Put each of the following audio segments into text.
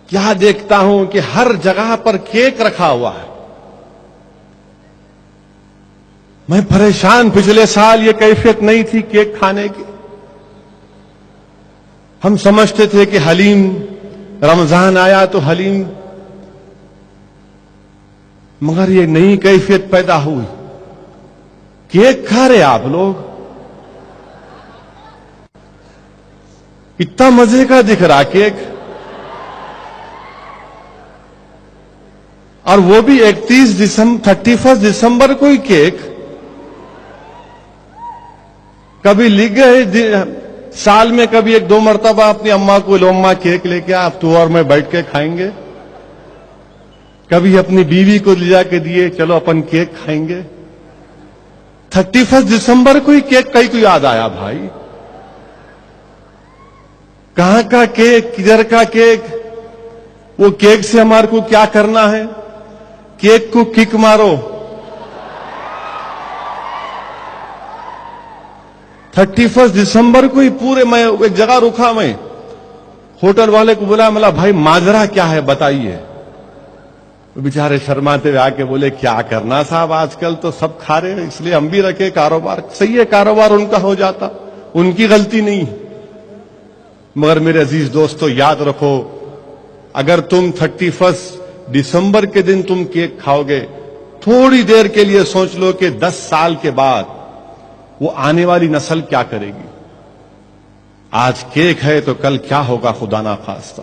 کیا دیکھتا ہوں کہ ہر جگہ پر کیک رکھا ہوا ہے. میں پریشان. پچھلے سال یہ کیفیت نہیں تھی کیک کھانے کی. ہم سمجھتے تھے کہ حلیم، رمضان آیا تو حلیم، مگر یہ نئی کیفیت پیدا ہوئی. کیک کھا رہے آپ لوگ، اتنا مزے کا دکھ رہا کیک، اور وہ بھی 31 دسمبر کو ہی کیک. کبھی لکھ گئے سال میں کبھی 1-2 مرتبہ اپنی اماں کو، لو اماں کیک لے کے آپ تو اور میں بیٹھ کے کھائیں گے. کبھی اپنی بیوی کو لے جا کے دیے، چلو اپن کیک کھائیں گے. 31 دسمبر کو ہی کیک کئی کو یاد آیا بھائی. کہاں کا کیک، کدھر کا کیک؟ وہ کیک سے ہمارے کو کیا کرنا ہے؟ کیک کو کک مارو. 31 دسمبر کو ہی پورے، میں ایک جگہ رکا، میں ہوٹل والے کو بولا، ملا بھائی ماجرا کیا ہے بتائیے. بیچارے شرماتے ہوئے آ کے بولے کیا کرنا صاحب، آج کل تو سب کھا رہے ہیں اس لیے ہم بھی رکھے کاروبار. صحیح ہے، کاروبار ان کا ہو جاتا، ان کی غلطی نہیں. مگر میرے عزیز دوستو یاد رکھو، اگر تم 31 دسمبر کے دن تم کیک کھاؤ گے، تھوڑی دیر کے لیے سوچ لو کہ 10 سال کے بعد وہ آنے والی نسل کیا کرے گی. آج کیک ہے تو کل کیا ہوگا خدا نہ خواستہ.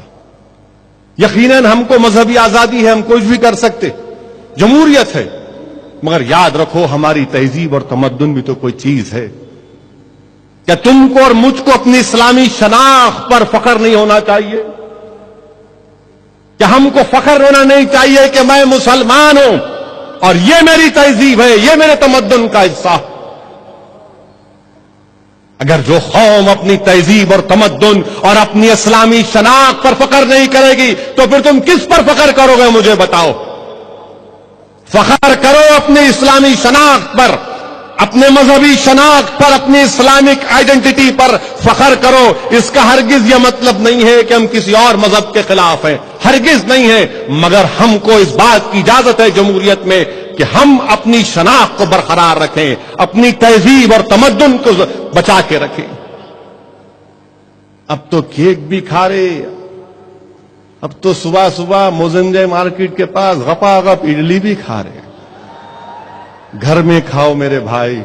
یقیناً ہم کو مذہبی آزادی ہے، ہم کچھ بھی کر سکتے، جمہوریت ہے، مگر یاد رکھو ہماری تہذیب اور تمدن بھی تو کوئی چیز ہے. کیا تم کو اور مجھ کو اپنی اسلامی شناخت پر فخر نہیں ہونا چاہیے؟ کیا ہم کو فخر ہونا نہیں چاہیے کہ میں مسلمان ہوں اور یہ میری تہذیب ہے، یہ میرے تمدن کا حصہ؟ اگر جو قوم اپنی تہذیب اور تمدن اور اپنی اسلامی شناخت پر فخر نہیں کرے گی تو پھر تم کس پر فخر کرو گے؟ مجھے بتاؤ. فخر کرو اپنی اسلامی شناخت پر، اپنے مذہبی شناخت پر، اپنی اسلامک آئیڈینٹی پر فخر کرو. اس کا ہرگز یہ مطلب نہیں ہے کہ ہم کسی اور مذہب کے خلاف ہیں، ہرگز نہیں ہے. مگر ہم کو اس بات کی اجازت ہے جمہوریت میں کہ ہم اپنی شناخت کو برقرار رکھیں، اپنی تہذیب اور تمدن کو بچا کے رکھیں. اب تو کیک بھی کھا رہے، اب تو صبح صبح موزنجے مارکیٹ کے پاس غپا غپ اڈلی بھی کھا رہے. گھر میں کھاؤ میرے بھائی،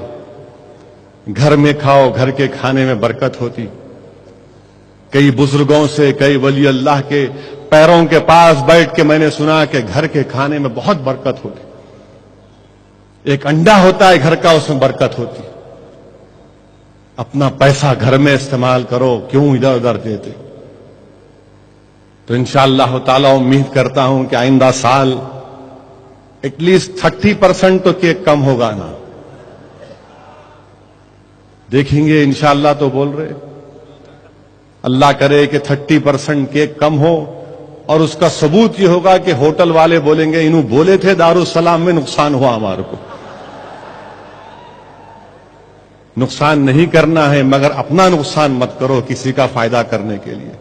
گھر میں کھاؤ، گھر کے کھانے میں برکت ہوتی. کئی بزرگوں سے، کئی ولی اللہ کے پیروں کے پاس بیٹھ کے میں نے سنا کہ گھر کے کھانے میں بہت برکت ہوتی. ایک انڈا ہوتا ہے گھر کا، اس میں برکت ہوتی. اپنا پیسہ گھر میں استعمال کرو، کیوں ادھر ادھر دیتے. تو انشاءاللہ تعالی امید کرتا ہوں کہ آئندہ سال ایٹ لیسٹ 30% تو کیک کم ہوگا نا. دیکھیں گے انشاءاللہ. تو بول رہے اللہ کرے کہ 30% کیک کم ہو، اور اس کا ثبوت یہ ہوگا کہ ہوٹل والے بولیں گے انہوں بولے تھے دارالسلام میں نقصان ہوا ہمارے کو. نقصان نہیں کرنا ہے، مگر اپنا نقصان مت کرو کسی کا فائدہ کرنے کے لیے.